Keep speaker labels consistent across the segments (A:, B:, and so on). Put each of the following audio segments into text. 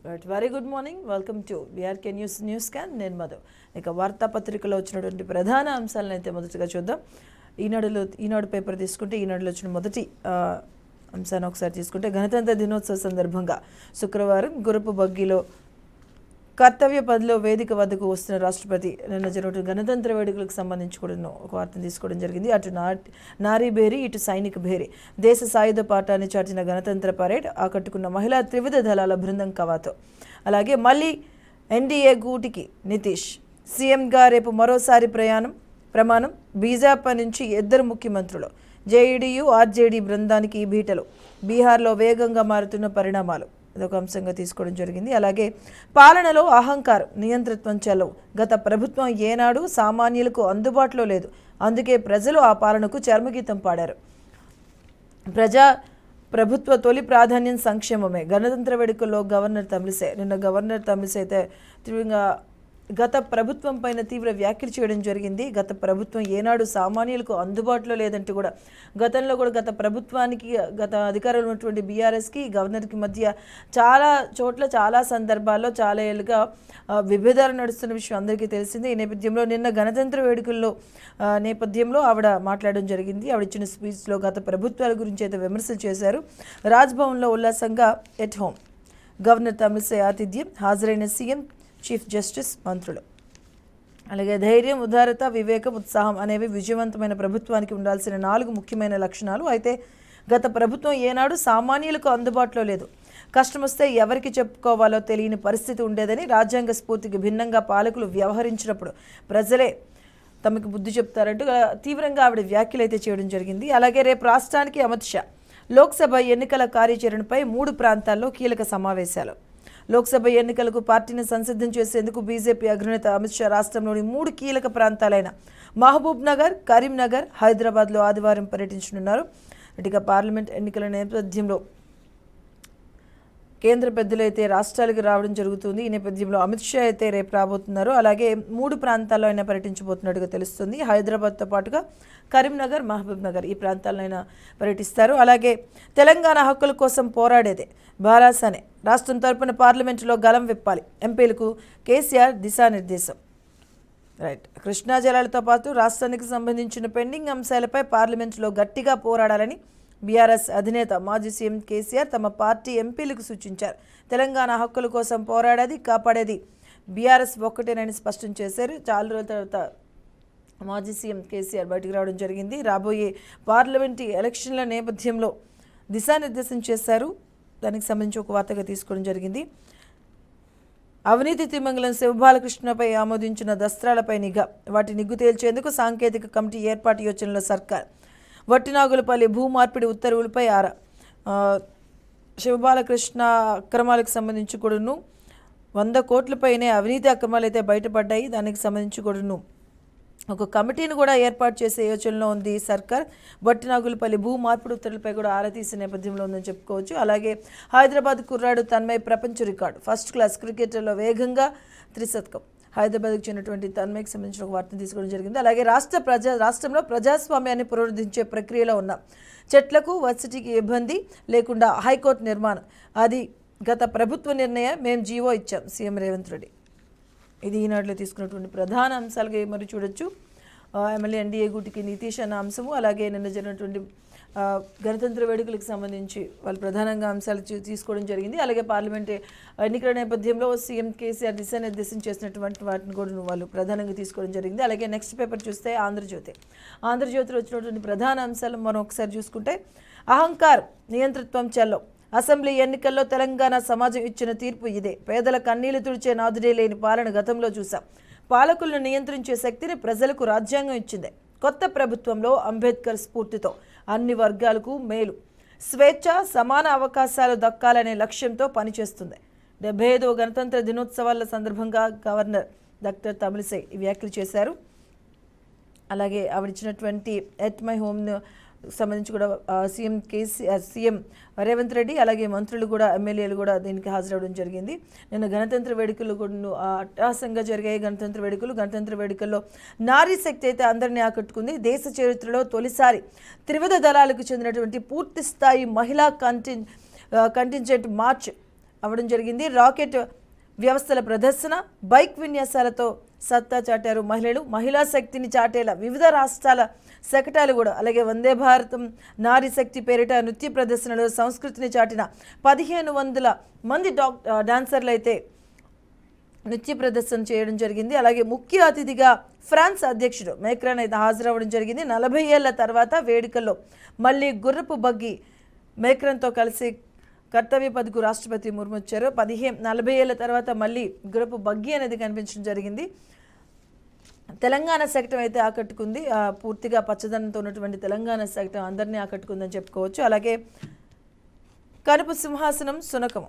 A: Right, very good morning. Welcome to BRK news scan. నేను మధు. ఇక వార్తాపత్రికలో వచ్చినటువంటి ప్రధాన అంశాలను అయితే మొదటిగా చూద్దాం. ఈనాడు పేపర్ తీసుకుంటే ఈనాడులో వచ్చిన మొదటి అంశాన్ని ఒకసారి తీసుకుంటే, గణతంత్ర దినోత్సవ సందర్భంగా శుక్రవారం గురుపు బగ్గిలో కర్తవ్య పదిలో వేదిక వద్దకు వస్తున్న రాష్ట్రపతి నిన్న జరుగుతున్న గణతంత్ర వేడుకలకు సంబంధించి కూడా ఒక వార్తను తీసుకోవడం జరిగింది. అటు నారీ భేరీ, ఇటు సైనిక భేరీ, దేశ సాయుధ పాఠాన్ని చాటిన గణతంత్ర పరేడ్ ఆకట్టుకున్న మహిళా త్రివిధ దళాల బృందం కవాతో. అలాగే మళ్ళీ ఎన్డీఏ గూటికి నితీష్ సీఎంగా రేపు మరోసారి ప్రమాణం. బీజేపీ నుంచి ఇద్దరు ముఖ్యమంత్రులు. జేడీయూ ఆర్జేడీ బృందానికి బీటలు. బీహార్లో వేగంగా మారుతున్న పరిణామాలు ఇదొక అంశంగా తీసుకోవడం జరిగింది. అలాగే పాలనలో అహంకారం, నియంతృత్వం చెల్లవు. గత ప్రభుత్వం ఏనాడు సామాన్యులకు అందుబాటులో లేదు. అందుకే ప్రజలు ఆ పాలనకు చర్మగీతం పాడారు. ప్రభుత్వ తొలి ప్రాధాన్యం సంక్షేమమే. గణతంత్ర వేడుకల్లో నిన్న గవర్నర్ తమిళిసై అయితే తీవ్రంగా గత ప్రభుత్వం పైన తీవ్ర వ్యాఖ్యలు చేయడం జరిగింది. గత ప్రభుత్వం ఏనాడు సామాన్యులకు అందుబాటులో లేదంటూ కూడా గతంలో కూడా గత అధికారంలో ఉన్నటువంటి బీఆర్ఎస్కి గవర్నర్కి మధ్య చాలా చోట్ల చాలా సందర్భాల్లో చాలా ఏళ్ళుగా విభేదాలు నడుస్తున్న విషయం అందరికీ తెలిసిందే. ఈ నేపథ్యంలో నిన్న గణతంత్ర వేడుకల్లో నేపథ్యంలో ఆవిడ మాట్లాడడం జరిగింది. ఆవిడ ఇచ్చిన స్పీచ్లో గత ప్రభుత్వాల గురించి అయితే విమర్శలు చేశారు. రాజ్భవన్లో ఉల్లాసంగా ఎట్ హోమ్. గవర్నర్ తమిళిసై ఆతిథ్యం. హాజరైన సీఎం, చీఫ్ జస్టిస్, మంత్రులు. అలాగే ధైర్యం, ఉదారత, వివేకం, ఉత్సాహం అనేవి విజయవంతమైన ప్రభుత్వానికి ఉండాల్సిన 4 ముఖ్యమైన లక్షణాలు. అయితే గత ప్రభుత్వం ఏనాడు సామాన్యులకు అందుబాటులో లేదు. కష్టం వస్తే ఎవరికి చెప్పుకోవాలో తెలియని పరిస్థితి ఉండేదని, రాజ్యాంగ స్ఫూర్తికి భిన్నంగా పాలకులు వ్యవహరించినప్పుడు ప్రజలే తమకు బుద్ధి చెప్తారంటూ తీవ్రంగా ఆవిడ వ్యాఖ్యలు అయితే చేయడం జరిగింది. అలాగే రేపు రాష్ట్రానికి అమిత్ షా. లోక్సభ ఎన్నికల కార్యాచరణపై 3 ప్రాంతాల్లో కీలక సమావేశాలు. లోక్సభ ఎన్నికలకు పార్టీని సంసిద్ధం చేసేందుకు బీజేపీ అగ్రనేత అమిత్ షా రాష్ట్రంలోని 3 కీలక ప్రాంతాలైన మహబూబ్ నగర్, కరీంనగర్, హైదరాబాద్లో ఆదివారం పర్యటించనున్నారు. ఇటుక పార్లమెంట్ ఎన్నికల నేపథ్యంలో కేంద్ర పెద్దలు అయితే రాష్ట్రాలకు రావడం జరుగుతుంది. ఈ నేపథ్యంలో అమిత్ షా అయితే రేపు రాబోతున్నారు. అలాగే 3 ప్రాంతాల్లో ఆయన పర్యటించబోతున్నట్టుగా తెలుస్తుంది. హైదరాబాద్తో పాటుగా కరీంనగర్, మహబూబ్ నగర్ ఈ ప్రాంతాల్లో ఆయన పర్యటిస్తారు. అలాగే తెలంగాణ హక్కుల కోసం పోరాడేదే బారాసనే రాష్ట్రం తరపున పార్లమెంటులో గలం విప్పాలి. ఎంపీలకు కేసీఆర్ దిశానిర్దేశం. రైట్, కృష్ణా జలాలతో పాటు రాష్ట్రానికి సంబంధించిన పెండింగ్ అంశాలపై పార్లమెంటులో గట్టిగా పోరాడాలని బీఆర్ఎస్ అధినేత మాజీ సీఎం కేసీఆర్ తమ పార్టీ ఎంపీలకు సూచించారు. తెలంగాణ హక్కుల కోసం పోరాడేది, కాపాడేది బీఆర్ఎస్ ఒక్కటేనని స్పష్టం చేశారు. చాలా రోజుల తర్వాత మాజీ సీఎం కేసీఆర్ బయటకు రావడం జరిగింది. రాబోయే పార్లమెంటు ఎలక్షన్ల నేపథ్యంలో దిశానిర్దేశం చేశారు. దానికి సంబంధించి ఒక వార్తగా తీసుకోవడం జరిగింది. అవినీతి తిమంగళం శివబాలకృష్ణపై ఆమోదించిన దస్త్రాలపై నిఘా. వాటి నిగ్గు తేల్చేందుకు సాంకేతిక కమిటీ ఏర్పాటు యోచనలో సర్కార్. వట్టినాగులపల్లి భూ మార్పిడి ఉత్తర్వులపై ఆరా. శివబాలకృష్ణ అక్రమాలకు సంబంధించి కూడాను 100 కోట్లపైనే అవినీతి అక్రమాలు అయితే బయటపడ్డాయి. దానికి సంబంధించి కూడాను ఒక కమిటీని కూడా ఏర్పాటు చేసే యోచనలో ఉంది సర్కార్. వట్టినాగులపల్లి భూ మార్పిడి ఉత్తర్వులపై కూడా ఆరా తీసే నేపథ్యంలో ఉందని చెప్పుకోవచ్చు. అలాగే హైదరాబాద్ కుర్రాడు తన్మయ్ ప్రపంచ రికార్డు. ఫస్ట్ క్లాస్ క్రికెటర్లో వేగంగా త్రిశతకం. హైదరాబాద్కు చెందినటువంటి తన్మయ్కి సంబంధించిన ఒక వార్తను తీసుకోవడం జరిగింది. అలాగే రాష్ట్రంలో ప్రజాస్వామ్యాన్ని పునరుద్ధరించే ప్రక్రియలో ఉన్న చెట్లకు వర్సిటీకి ఇబ్బంది లేకుండా హైకోర్టు నిర్మాణం. అది గత ప్రభుత్వ నిర్ణయం, మేము జీవో ఇచ్చాం సీఎం రేవంత్ రెడ్డి. ఇది ఈనాడులో తీసుకున్నటువంటి ప్రధాన అంశాలుగా మరి చూడొచ్చు. ఎమ్మెల్యే ఎన్డీఏ గుటికి నితీష్ అన్న అంశము, అలాగే నిన్న జరిగినటువంటి గణతంత్ర వేడుకలకు సంబంధించి వాళ్ళు ప్రధానంగా అంశాలు తీసుకోవడం జరిగింది. అలాగే పార్లమెంట్ ఎన్నికల నేపథ్యంలో సీఎం కేసీఆర్ దిశానిర్దేశం చేసినటువంటి వాటిని కూడా వాళ్ళు ప్రధానంగా తీసుకోవడం జరిగింది. అలాగే నెక్స్ట్ పేపర్ చూస్తే ఆంధ్రజ్యోతిలో వచ్చినటువంటి ప్రధాన అంశాలు మనం ఒకసారి చూసుకుంటే, అహంకారం, నియంతృత్వం చెల్లవు. అసెంబ్లీ ఎన్నికల్లో తెలంగాణ సమాజం ఇచ్చిన తీర్పు ఇదే. పేదల కన్నీళ్లు తుడిచే నాదుడే లేని పాలన గతంలో చూసాం. పాలకులను నియంత్రించే శక్తిని ప్రజలకు రాజ్యాంగం ఇచ్చింది. కొత్త ప్రభుత్వంలో అంబేద్కర్ స్ఫూర్తితో అన్ని వర్గాలకు మేలు, స్వేచ్ఛ, సమాన అవకాశాలు దక్కాలనే లక్ష్యంతో పనిచేస్తుంది. 75వ గణతంత్ర దినోత్సవాల సందర్భంగా గవర్నర్ డాక్టర్ తమిళిసై ఈ వ్యాఖ్యలు చేశారు. అలాగే ఆవిడిచ్చినటువంటి ఎట్ మై హోమ్ సంబంధించి కూడా సీఎం రేవంత్ రెడ్డి, అలాగే మంత్రులు కూడా, ఎమ్మెల్యేలు కూడా దీనికి హాజరవడం జరిగింది. నిన్న గణతంత్ర వేడుకలు కూడా అట్టహాసంగా జరిగాయి. గణతంత్ర వేడుకల్లో నారీ శక్తి అయితే అందరినీ ఆకట్టుకుంది. దేశ చరిత్రలో తొలిసారి త్రివిధ దళాలకు చెందినటువంటి పూర్తి స్థాయి మహిళా కంటింజెంట్ మార్చ్ అవ్వడం జరిగింది. రాకెట్ వ్యవస్థల ప్రదర్శన, బైక్ విన్యాసాలతో సత్తా చాటారు మహిళలు. మహిళా శక్తిని చాటేలా వివిధ రాష్ట్రాల శకటాలు కూడా, అలాగే వందే భారతం నారీ శక్తి పేరిట నృత్య ప్రదర్శనలో సంస్కృతిని చాటిన 1500 మంది డాన్సర్లు అయితే నృత్య ప్రదర్శన చేయడం జరిగింది. అలాగే ముఖ్య అతిథిగా ఫ్రాన్స్ అధ్యక్షుడు మేక్రాన్ అయితే హాజరవ్వడం జరిగింది. 40 ఏళ్ల తర్వాత వేడుకల్లో మళ్ళీ గుర్రపు బగ్గి మేక్రాన్తో కలిసి కర్తవ్య పథకు రాష్ట్రపతి ముర్ము వచ్చారు. 40 ఏళ్ల తర్వాత మళ్ళీ గుర్రపు బగ్గి అనేది కనిపించడం జరిగింది. తెలంగాణ శకటం అయితే ఆకట్టుకుంది. పూర్తిగా పచ్చదనంతో ఉన్నటువంటి తెలంగాణ శకటం అందరినీ ఆకట్టుకుందని చెప్పుకోవచ్చు. అలాగే కనుపు సింహాసనం సునకము.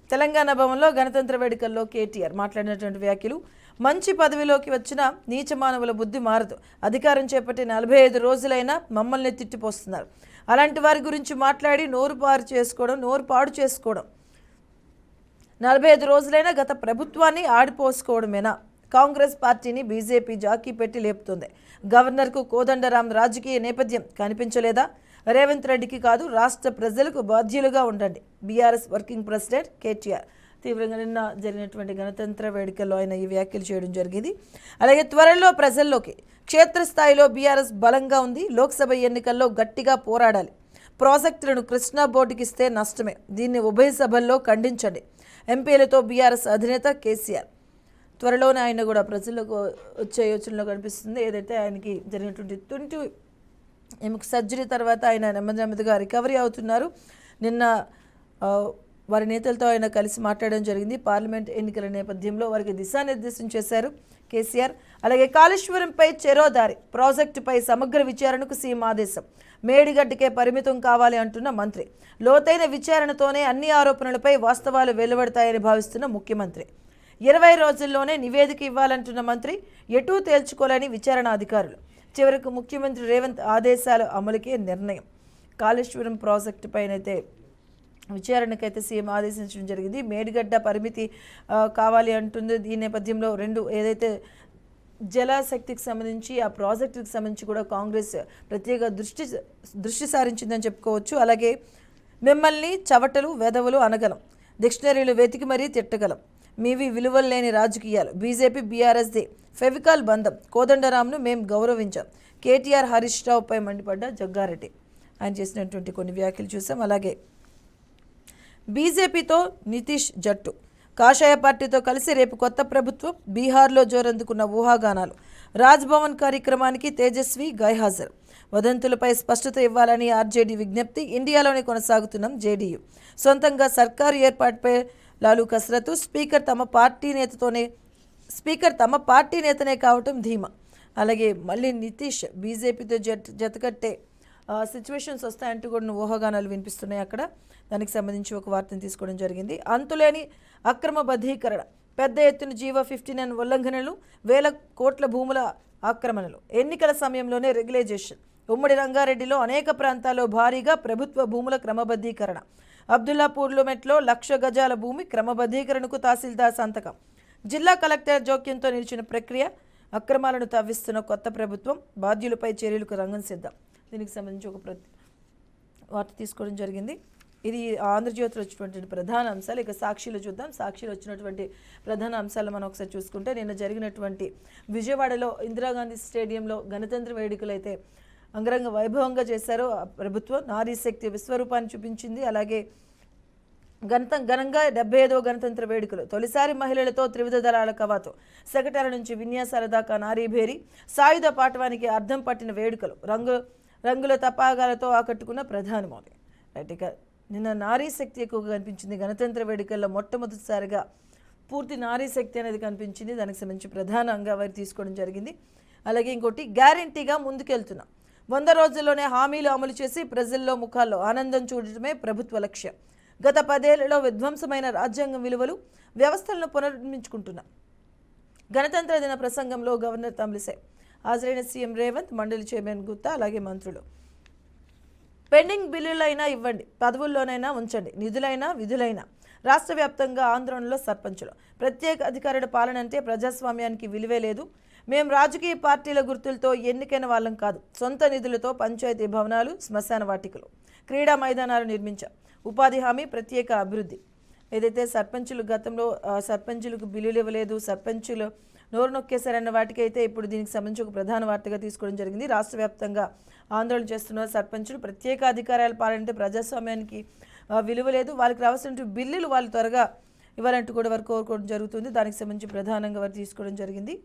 A: తెలంగాణ భవన్లో గణతంత్ర వేడుకల్లో కేటీఆర్ మాట్లాడినటువంటి వ్యాఖ్యలు. మంచి పదవిలోకి వచ్చిన నీచ మానవుల బుద్ధి మారదు. అధికారం చేపట్టి 45 రోజులైనా మమ్మల్ని తిట్టిపోస్తున్నారు. అలాంటి వారి గురించి మాట్లాడి నోరు పాడు చేసుకోవడం 45 రోజులైనా గత ప్రభుత్వాన్ని ఆడిపోసుకోవడమేనా? కాంగ్రెస్ పార్టీని బీజేపీ జాకీ పెట్టి లేపుతుంది. గవర్నర్కు కోదండరాం రాజకీయ నేపథ్యం కనిపించలేదా? రేవంత్ రెడ్డికి కాదు, రాష్ట్ర ప్రజలకు బాధ్యులుగా ఉండండి. బీఆర్ఎస్ వర్కింగ్ ప్రెసిడెంట్ కేటీఆర్ తీవ్రంగా నిన్న జరిగినటువంటి గణతంత్ర వేడుకల్లో ఆయన ఈ వ్యాఖ్యలు చేయడం జరిగింది. అలాగే త్వరలో ప్రజల్లోకి క్షేత్రస్థాయిలో బీఆర్ఎస్ బలంగా ఉంది. లోక్సభ ఎన్నికల్లో గట్టిగా పోరాడాలి. ప్రాజెక్టులను కృష్ణా బోర్డుకి ఇస్తే నష్టమే. దీన్ని ఉభయ సభల్లో ఖండించండి. ఎంపీలతో బీఆర్ఎస్ అధినేత కేసీఆర్. త్వరలోనే ఆయన కూడా ప్రజలకు వచ్చే యోచనలో కనిపిస్తుంది. ఏదైతే ఆయనకి జరిగినటువంటి 20 ఎముక సర్జరీ తర్వాత ఆయన నెమ్మదిగా రికవరీ అవుతున్నారు. నిన్న వారి నేతలతో ఆయన కలిసి మాట్లాడడం జరిగింది. పార్లమెంట్ ఎన్నికల నేపథ్యంలో వారికి దిశానిర్దేశం చేశారు కేసీఆర్. అలాగే కాళేశ్వరంపై చెరోదారి ప్రాజెక్టుపై సమగ్ర విచారణకు సీఎం ఆదేశం. మేడిగడ్డకే పరిమితం కావాలి అంటున్న మంత్రి. లోతైన విచారణతోనే అన్ని ఆరోపణలపై వాస్తవాలు వెలువడతాయని భావిస్తున్న ముఖ్యమంత్రి. 20 రోజుల్లోనే నివేదిక ఇవ్వాలంటున్న మంత్రి. ఎటూ తేల్చుకోలేని విచారణ అధికారులు. చివరకు ముఖ్యమంత్రి రేవంత్ ఆదేశాల అమలుకే నిర్ణయం. కాళేశ్వరం ప్రాజెక్టు పైనైతే విచారణకైతే సీఎం ఆదేశించడం జరిగింది. మేడిగడ్డ పరిమితి కావాలి అంటుంది. ఈ నేపథ్యంలో ఏదైతే జలశక్తికి సంబంధించి ఆ ప్రాజెక్టుకి సంబంధించి కూడా కాంగ్రెస్ ప్రత్యేక దృష్టి సారించిందని చెప్పుకోవచ్చు. అలాగే మిమ్మల్ని చవటలు వెధవలు అనగలం, డిక్షనరీలు వెతికి మరీ తిట్టగలం. మీవి విలువలు లేని రాజకీయాలు. బీజేపీ బీఆర్ఎస్ది ఫెవికాల్ బంధం. కోదండరాంను మేం గౌరవించాం. కేటీఆర్ హరీష్ రావుపై మండిపడ్డ జగ్గారెడ్డి. ఆయన చేసినటువంటి కొన్ని వ్యాఖ్యలు చూసాం. అలాగే బీజేపీతో నితీష్ జట్టు. కాషాయ పార్టీతో కలిసి రేపు కొత్త ప్రభుత్వం. బీహార్లో జోరందుకున్న ఊహాగానాలు. రాజ్భవన్ కార్యక్రమానికి తేజస్వి గైహాజరు. వదంతులపై స్పష్టత ఇవ్వాలని ఆర్జేడీ విజ్ఞప్తి. ఇండియాలోనే కొనసాగుతున్నాం జేడీయూ. సొంతంగా సర్కారు ఏర్పాటుపై లాలు కసరత్తు. స్పీకర్ తమ పార్టీ నేతనే కావటం ధీమా. అలాగే మళ్ళీ నితీష్ బీజేపీతో జతకట్టే సిచ్యువేషన్స్ వస్తాయంటూ కూడా ఊహాగానాలు వినిపిస్తున్నాయి అక్కడ. దానికి సంబంధించి ఒక వార్తను తీసుకోవడం జరిగింది. అంతులేని అక్రమ బధీకరణ. పెద్ద ఎత్తున జీవో 59 ఉల్లంఘనలు. 1000 కోట్ల భూముల ఆక్రమణలు. ఎన్నికల సమయంలోనే రెగ్యులైజేషన్. ఉమ్మడి రంగారెడ్డిలో అనేక ప్రాంతాల్లో భారీగా ప్రభుత్వ భూముల క్రమబద్ధీకరణ. అబ్దుల్లాపూర్లో మెట్లో 1,00,000 గజాల భూమి క్రమబద్ధీకరణకు తహసీల్దార్ సంతకం. జిల్లా కలెక్టర్ జోక్యంతో నిలిచిన ప్రక్రియ. అక్రమాలను తవ్విస్తున్న కొత్త ప్రభుత్వం. బాధ్యులపై చర్యలకు రంగం సిద్ధం. దీనికి సంబంధించి ఒక వార్త తీసుకోవడం జరిగింది. ఇది ఆంధ్రజ్యోతిలో వచ్చినటువంటి ప్రధాన అంశాలు. ఇక సాక్షిలో చూద్దాం. సాక్షిలో వచ్చినటువంటి ప్రధాన అంశాలు మనం ఒకసారి చూసుకుంటే, నిన్న జరిగినటువంటి విజయవాడలో ఇందిరాగాంధీ స్టేడియంలో గణతంత్ర వేడుకలు అయితే అంగరంగ వైభవంగా చేశారు ప్రభుత్వం. నారీ శక్తి విశ్వరూపాన్ని చూపించింది. అలాగే ఘనంగా 75వ గణతంత్ర వేడుకలు. తొలిసారి మహిళలతో త్రివిధ దళాల కవాతు. సెక్రటరీ నుంచి విన్యాసాల దాకా నారీ భేరీ. సాయుధ పాఠవానికి అర్థం పట్టిన వేడుకలు. రంగుల తపాగాలతో ఆకట్టుకున్న ప్రధాని మోదీ. రైట్. ఇక నిన్న నారీ శక్తి ఎక్కువగా కనిపించింది. గణతంత్ర వేడుకల్లో మొట్టమొదటిసారిగా పూర్తి నారీ శక్తి అనేది కనిపించింది. దానికి సంబంధించి ప్రధానంగా వారు తీసుకోవడం జరిగింది. అలాగే ఇంకోటి, గ్యారంటీగా ముందుకెళ్తున్నాం. 100 రోజుల్లోనే హామీలు అమలు చేసి ప్రజల్లో ముఖాల్లో ఆనందం చూడటమే ప్రభుత్వ లక్ష్యం. గత 10 ఏళ్లలో విధ్వంసమైన రాజ్యాంగం విలువలు, వ్యవస్థలను పునర్నిర్మించుకుంటున్నాం. గణతంత్ర దిన ప్రసంగంలో గవర్నర్ తమిళిసై. హాజరైన సీఎం రేవంత్, మండలి చైర్మన్ గుత్తా, అలాగే మంత్రులు. పెండింగ్ బిల్లులైనా ఇవ్వండి, పదవుల్లోనైనా ఉంచండి, నిధులైనా విధులైనా. రాష్ట్ర వ్యాప్తంగా ఆందోళనలో సర్పంచులు. ప్రత్యేక అధికారుల పాలన అంటే ప్రజాస్వామ్యానికి విలువే లేదు. మేము రాజకీయ పార్టీల గుర్తులతో ఎన్నికైన వాళ్ళం కాదు. సొంత నిధులతో పంచాయతీ భవనాలు, శ్మశాన వాటికలు, క్రీడా మైదానాలు నిర్మించాం. ఉపాధి హామీ, ప్రత్యేక అభివృద్ధి. ఏదైతే సర్పంచులు గతంలో సర్పంచులకు బిల్లులు ఇవ్వలేదు, సర్పంచులు నోరు నొక్కేశారన్న వాటికైతే ఇప్పుడు దీనికి సంబంధించి ఒక ప్రధాన వార్తగా తీసుకోవడం జరిగింది. రాష్ట్ర వ్యాప్తంగా ఆందోళన చేస్తున్న సర్పంచులు ప్రత్యేక అధికారాలు పాలంటే ప్రజాస్వామ్యానికి విలువ లేదు, వాళ్ళకి రావాల్సిన బిల్లులు వాళ్ళు త్వరగా ఇవ్వాలంటూ కూడా వారు కోరుకోవడం జరుగుతుంది. దానికి సంబంధించి ప్రధానంగా వారు తీసుకోవడం జరిగింది.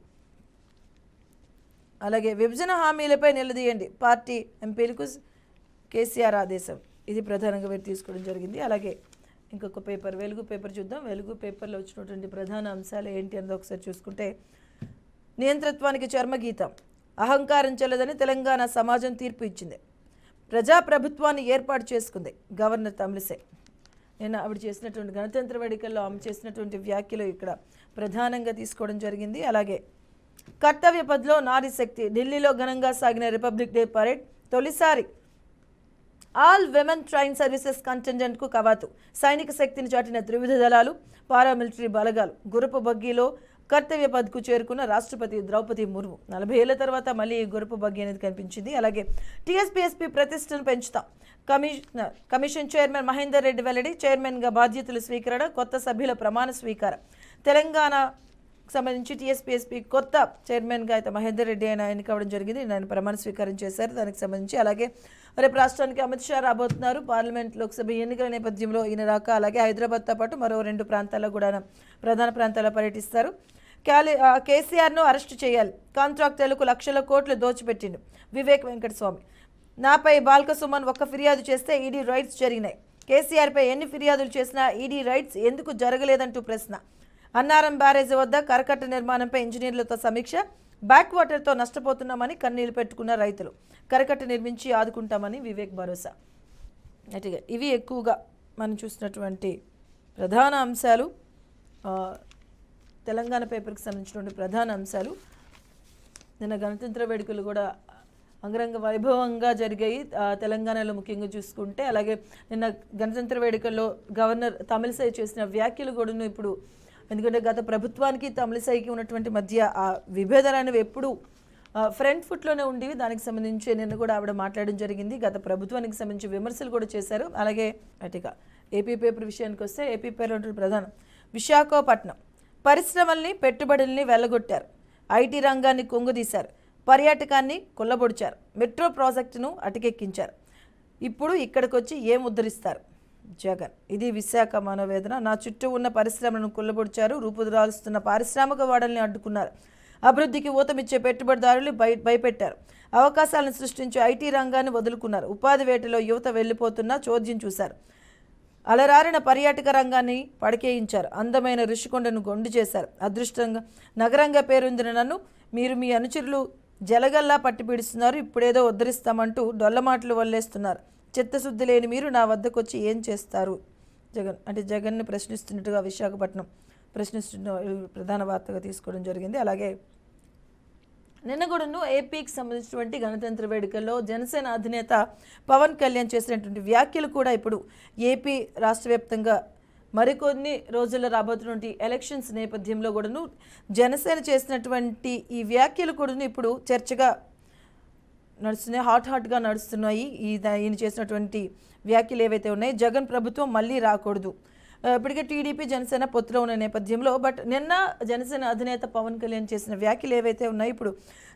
A: అలాగే విభజన హామీలపై నిలదీయండి, పార్టీ ఎంపీలకు కేసీఆర్ ఆదేశం, ఇది ప్రధానంగా వీరు తీసుకోవడం జరిగింది. అలాగే ఇంకొక పేపర్ వెలుగు పేపర్ చూద్దాం. వెలుగు పేపర్లో వచ్చినటువంటి ప్రధాన అంశాలు ఏంటి అన్నది ఒకసారి చూసుకుంటే, నియంతృత్వానికి చర్మగీతం, అహంకారం చెల్లదని తెలంగాణ సమాజం తీర్పు ఇచ్చింది, ప్రజాప్రభుత్వాన్ని ఏర్పాటు చేసుకుంది గవర్నర్ తమిళిసై. నేను ఆవిడ చేసినటువంటి గణతంత్ర వేడుకల్లో ఆమె చేసినటువంటి వ్యాఖ్యలు ఇక్కడ ప్రధానంగా తీసుకోవడం జరిగింది. అలాగే కర్తవ్య పథ్లో నారీ శక్తి, ఢిల్లీలో ఘనంగా సాగిన రిపబ్లిక్ డే పరేడ్, తొలిసారి ఆల్ విమెన్ ట్రైన్ సర్వీసెస్ కంటింజెంట్కు కవాతు, సైనిక శక్తిని చాటిన త్రివిధ దళాలు, పారామిలిటరీ బలగాలు, గురుపు బగ్గీలో కర్తవ్య పథ్కు చేరుకున్న రాష్ట్రపతి ద్రౌపది ముర్ము. 40 ఏళ్ల తర్వాత మళ్ళీ ఈ గురుపు బగ్గీ అనేది కనిపించింది. అలాగే టీఎస్పీఎస్పీ ప్రతిష్టను పెంచుతాం, కమిషన్ చైర్మన్ మహేందర్ రెడ్డి వెల్లడి, చైర్మన్గా బాధ్యతలు స్వీకరణ, కొత్త సభ్యుల ప్రమాణ స్వీకారం. తెలంగాణ సంబంధించి టీఎస్పీఎస్పీ కొత్త చైర్మన్గా అయితే మహేందర్ రెడ్డి ఆయన ఎన్నికవడం జరిగింది. ఆయన ప్రమాణ స్వీకారం చేశారు దానికి సంబంధించి. అలాగే రేపు రాష్ట్రానికి అమిత్ షా రాబోతున్నారు. పార్లమెంట్ లోక్సభ ఎన్నికల నేపథ్యంలో ఈయన రాక, అలాగే హైదరాబాద్తో పాటు మరో 2 ప్రాంతాల్లో కూడా ప్రధాన ప్రాంతాల్లో పర్యటిస్తారు. కేసీఆర్ను అరెస్టు చేయాలి, కాంట్రాక్టర్లకు లక్షల కోట్లు దోచిపెట్టిండు వివేక్ వెంకటస్వామి. నాపై బాల్క సుమన్ ఒక్క ఫిర్యాదు చేస్తే ఈడీ రైట్స్ జరిగినాయి, కేసీఆర్పై ఎన్ని ఫిర్యాదులు చేసినా ఈడీ రైట్స్ ఎందుకు జరగలేదంటూ ప్రశ్న. అన్నారం బ్యారేజ్ వద్ద కరకట్ట నిర్మాణంపై ఇంజనీర్లతో సమీక్ష, బ్యాక్ వాటర్తో నష్టపోతున్నామని కన్నీళ్లు పెట్టుకున్న రైతులు, కరకట్ట నిర్మించి ఆదుకుంటామని వివేక్ భరోసా. అటుగా ఇవి ఎక్కువగా మనం చూసినటువంటి ప్రధాన అంశాలు, తెలంగాణ పేపర్కి సంబంధించినటువంటి ప్రధాన అంశాలు. నిన్న గణతంత్ర వేడుకలు కూడా అంగరంగ వైభవంగా జరిగాయి తెలంగాణలో ముఖ్యంగా చూసుకుంటే. అలాగే నిన్న గణతంత్ర వేడుకల్లో గవర్నర్ తమిళిసై చేసిన వ్యాఖ్యలు కూడా ఇప్పుడు, ఎందుకంటే గత ప్రభుత్వానికి తమిళిసైకి ఉన్నటువంటి మధ్య ఆ విభేదాలు అనేవి ఎప్పుడు ఫ్రంట్ ఫుట్లోనే ఉండేవి. దానికి సంబంధించి నిన్న కూడా ఆవిడ మాట్లాడడం జరిగింది. గత ప్రభుత్వానికి సంబంధించి విమర్శలు కూడా చేశారు. అలాగే అటుగా ఏపీ పేపర్ విషయానికి వస్తే, ఏపీ పేపర్ ప్రధానం విశాఖపట్నం పరిశ్రమల్ని పెట్టుబడుల్ని వెళ్ళగొట్టారు, ఐటీ రంగాన్ని కొంగుదీశారు, పర్యాటకాన్ని కొల్లబొడిచారు, మెట్రో ప్రాజెక్టును అటకెక్కించారు, ఇప్పుడు ఇక్కడికి వచ్చి ఏం ఉద్ధరిస్తారు జగన్. ఇది విశాఖ మనోవేదన. నా చుట్టూ ఉన్న పరిశ్రమలను కొల్లబొడిచారు, రూపుదాలుస్తున్న పారిశ్రామిక వాడల్ని అడ్డుకున్నారు, అభివృద్ధికి ఊతమిచ్చే పెట్టుబడిదారులు భయపెట్టారు, అవకాశాలను సృష్టించే ఐటీ రంగాన్ని వదులుకున్నారు, ఉపాధి వేటలో యువత వెళ్ళిపోతున్న చోద్యం చూశారు, అలరారిన పర్యాటక రంగాన్ని పడకేయించారు, అందమైన ఋషికొండను గొండు చేశారు, అదృష్టంగా నగరంగా పేరొందిన నన్ను మీరు మీ అనుచరులు జలగల్లా పట్టి పీడిస్తున్నారు, ఇప్పుడేదో ఉద్ధరిస్తామంటూ డొల్లమాటలు వల్లేస్తున్నారు, చిత్తశుద్ధి లేని మీరు నా వద్దకు వచ్చి ఏం చేస్తారు జగన్. అంటే జగన్ని ప్రశ్నిస్తున్నట్టుగా విశాఖపట్నం ప్రశ్నిస్తున్న ప్రధాన వార్తగా తీసుకోవడం జరిగింది. అలాగే నిన్న కూడాను ఏపీకి సంబంధించినటువంటి గణతంత్ర వేడుకల్లో జనసేన అధినేత పవన్ కళ్యాణ్ చేసినటువంటి వ్యాఖ్యలు కూడా ఇప్పుడు ఏపీ రాష్ట్ర వ్యాప్తంగా మరికొన్ని రోజుల్లో రాబోతున్నటువంటి ఎలక్షన్స్ నేపథ్యంలో కూడాను జనసేన చేసినటువంటి ఈ వ్యాఖ్యలు కూడాను ఇప్పుడు చర్చగా నడుస్తున్నాయి, హాట్గా నడుస్తున్నాయి. ఈయన చేసినటువంటి వ్యాఖ్యలు ఏవైతే ఉన్నాయో, జగన్ ప్రభుత్వం మళ్ళీ రాకూడదు, ఇప్పటికే టీడీపీ జనసేన పొత్తులో ఉన్న నేపథ్యంలో, బట్ నిన్న జనసేన అధినేత పవన్ కళ్యాణ్ చేసిన వ్యాఖ్యలు ఏవైతే ఉన్నాయో ఇప్పుడు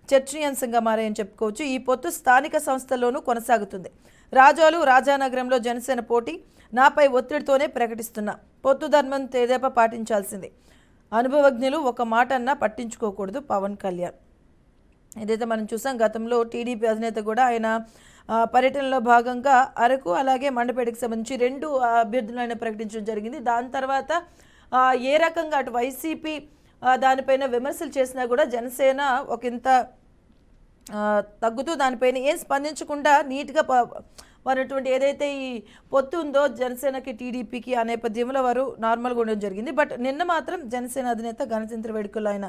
A: చర్చనీయాంశంగా మారాయని చెప్పుకోవచ్చు. ఈ పొత్తు స్థానిక సంస్థల్లోనూ కొనసాగుతుంది, రాజానగరంలో జనసేన పోటీ, నాపై ఒత్తిడితోనే ప్రకటిస్తున్నా, పొత్తు ధర్మం తేదేపా పాటించాల్సిందే, అనుభవజ్ఞులు ఒక మాట అన్నా పట్టించుకోకూడదు పవన్ కళ్యాణ్. ఏదైతే మనం చూసాం గతంలో టీడీపీ అధినేత కూడా ఆయన పర్యటనలో భాగంగా అరకు అలాగే మండపేటకు సంబంధించి 2 అభ్యర్థులను ఆయన ప్రకటించడం జరిగింది. దాని తర్వాత ఏ రకంగా అటు వైసీపీ దానిపైన విమర్శలు చేసినా కూడా జనసేన ఒకంత తగ్గుతూ దానిపైన ఏం స్పందించకుండా నీట్గా వారినటువంటి ఏదైతే ఈ పొత్తు ఉందో జనసేనకి టీడీపీకి ఆ నేపథ్యంలో వారు నార్మల్గా ఉండడం జరిగింది. బట్ నిన్న మాత్రం జనసేన అధినేత గణతంత్ర వేడుకల్లో ఆయన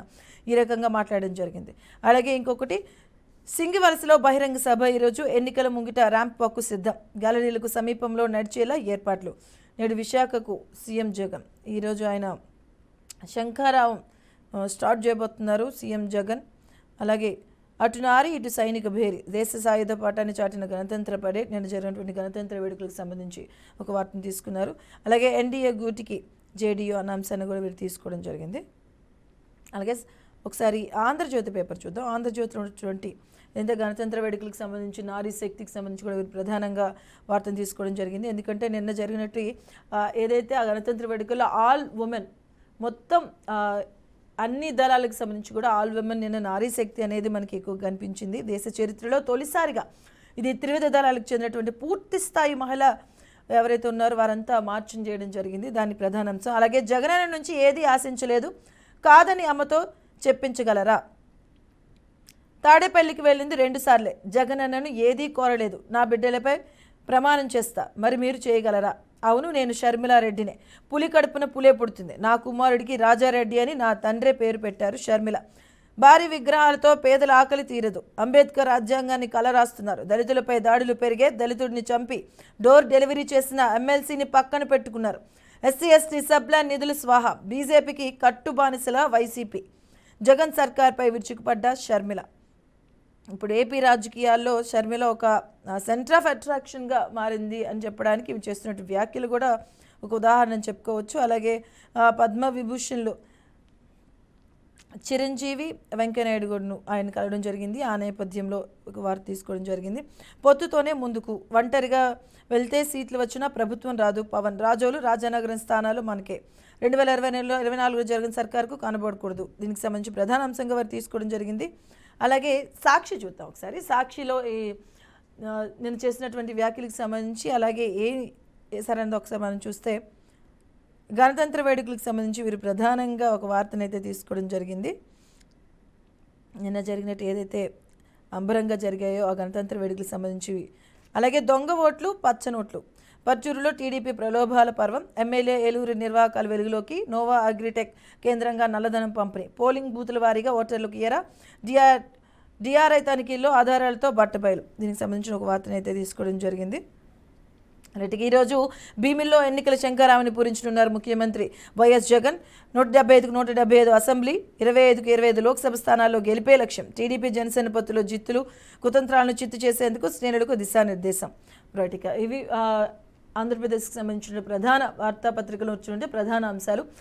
A: ఈ రకంగా మాట్లాడడం జరిగింది. అలాగే ఇంకొకటి, సింగివలసలో బహిరంగ సభ ఈరోజు, ఎన్నికల ముంగిట ర్యాంప్ వాక్కు సిద్ధం, గ్యాలరీలకు సమీపంలో నడిచేలా ఏర్పాట్లు. నేడు విశాఖకు సీఎం జగన్, ఈరోజు ఆయన శంఖారావం స్టార్ట్ చేయబోతున్నారు సీఎం జగన్. అలాగే అటు నారి ఇటు సైనిక భేరి, దేశ సాయుధ పాఠాన్ని చాటిన గణతంత్ర పరేడ్, నిన్న జరిగినటువంటి గణతంత్ర వేడుకలకు సంబంధించి ఒక వార్తను తీసుకున్నారు. అలాగే ఎన్డీఏ గూటికి జేడీయూ అన్న అంశాన్ని కూడా వీరు తీసుకోవడం జరిగింది. అలాగే ఒకసారి ఆంధ్రజ్యోతి పేపర్ చూద్దాం. ఆంధ్రజ్యోతిలో ఉన్నటువంటి ఎంత గణతంత్ర వేడుకలకు సంబంధించి నారీ శక్తికి సంబంధించి కూడా వీరు ప్రధానంగా వార్తను తీసుకోవడం జరిగింది. ఎందుకంటే నిన్న జరిగినట్టు ఏదైతే ఆ గణతంత్ర వేడుకల్లో ఆల్ ఉమెన్ మొత్తం అన్ని దళాలకు సంబంధించి కూడా ఆల్ ఉమెన్ నిన్న నారీ శక్తి అనేది మనకి ఎక్కువ కనిపించింది. దేశ చరిత్రలో తొలిసారిగా ఇది త్రివిధ దళాలకు చెందినటువంటి పూర్తి స్థాయి మహిళ ఎవరైతే ఉన్నారో వారంతా మార్చం చేయడం జరిగింది. దాని ప్రధాన అంశం. అలాగే జగనన్న నుంచి ఏది ఆశించలేదు, కాదని అమ్మతో చెప్పించగలరా? తాడేపల్లికి వెళ్ళింది 2 సార్లే, జగనన్నను ఏదీ కోరలేదు, నా బిడ్డలపై ప్రమాణం చేస్తా, మరి మీరు చేయగలరా? అవును, నేను షర్మిలారెడ్డినే, పులి కడుపున పులే పుడుతుంది, నా కుమారుడికి రాజారెడ్డి అని నా తండ్రే పేరు పెట్టారు షర్మిల. భారీ విగ్రహాలతో పేదల ఆకలి తీరదు, అంబేద్కర్ రాజ్యాంగాన్ని కలరాస్తున్నారు, దళితులపై దాడులు పెరిగే, దళితుడిని చంపి డోర్ డెలివరీ చేసిన ఎమ్మెల్సీని పక్కన పెట్టుకున్నారు, ఎస్సీ ఎస్టీ సబ్ప్లాన్ నిధులు స్వాహా, బీజేపీకి కట్టుబానిసల వైసీపీ, జగన్ సర్కార్పై విరుచుకుపడ్డ షర్మిల. ఇప్పుడు ఏపీ రాజకీయాల్లో షర్మిల ఒక సెంటర్ ఆఫ్ అట్రాక్షన్గా మారింది అని చెప్పడానికి ఇవి చేస్తున్నట్టు వ్యాఖ్యలు కూడా ఒక ఉదాహరణ చెప్పుకోవచ్చు. అలాగే పద్మవిభూషణ్లు చిరంజీవి వెంకయ్యనాయుడు గూడను ఆయన కలవడం జరిగింది. ఆ నేపథ్యంలో ఒక వార్త తీసుకోవడం జరిగింది. పొత్తుతోనే ముందుకు, ఒంటరిగా వెళ్తే సీట్లు వచ్చినా ప్రభుత్వం రాదు, పవన్. రాజోలు రాజానగరం స్థానాలు మనకే, 2024లో జరిగిన సర్కారుకు కనబడకూడదు. దీనికి సంబంధించి ప్రధాన అంశంగా వారు తీసుకోవడం జరిగింది. అలాగే సాక్షి చూద్దాం ఒకసారి. సాక్షిలో నేను చేసినటువంటి వ్యాఖ్యలకు సంబంధించి అలాగే సరైనది ఒకసారి మనం చూస్తే గణతంత్ర వేడుకలకు సంబంధించి వీరు ప్రధానంగా ఒక వార్తనైతే తీసుకోవడం జరిగింది. నిన్న జరిగినట్టు ఏదైతే అంబరంగా జరిగాయో ఆ గణతంత్ర వేడుకలకు సంబంధించి. అలాగే దొంగ ఓట్లు పచ్చ నోట్లు, పర్చూరులో టీడీపీ ప్రలోభాల పర్వం, ఎమ్మెల్యే ఏలూరు నిర్వాహకాల వెలుగులోకి, నోవా అగ్రిటెక్ కేంద్రంగా నల్లధనం పంపిణీ, పోలింగ్ బూతుల వారీగా ఓటర్లకు ఎరా, డిఆర్ఐ తనిఖీల్లో ఆధారాలతో బట్టబయలు. దీనికి సంబంధించిన ఒక వార్తనైతే తీసుకోవడం జరిగింది. అలాగే ఈరోజు భీమిల్లో ఎన్నికల శంఖారావుని పూరించనున్నారు ముఖ్యమంత్రి వైఎస్ జగన్. 175కు 175 అసెంబ్లీ, 25కు 25 లోక్సభ స్థానాల్లో గెలిపే లక్ష్యం. టీడీపీ జనసేన పొత్తులో జిత్తులు, కుతంత్రాలను చిత్తు చేసేందుకు శ్రేణులకు దిశానిర్దేశం. రైట్, ఇవి ఆంధ్రప్రదేశ్కి సంబంధించిన ప్రధాన వార్తాపత్రికలు వచ్చినటువంటి ప్రధాన అంశాలు.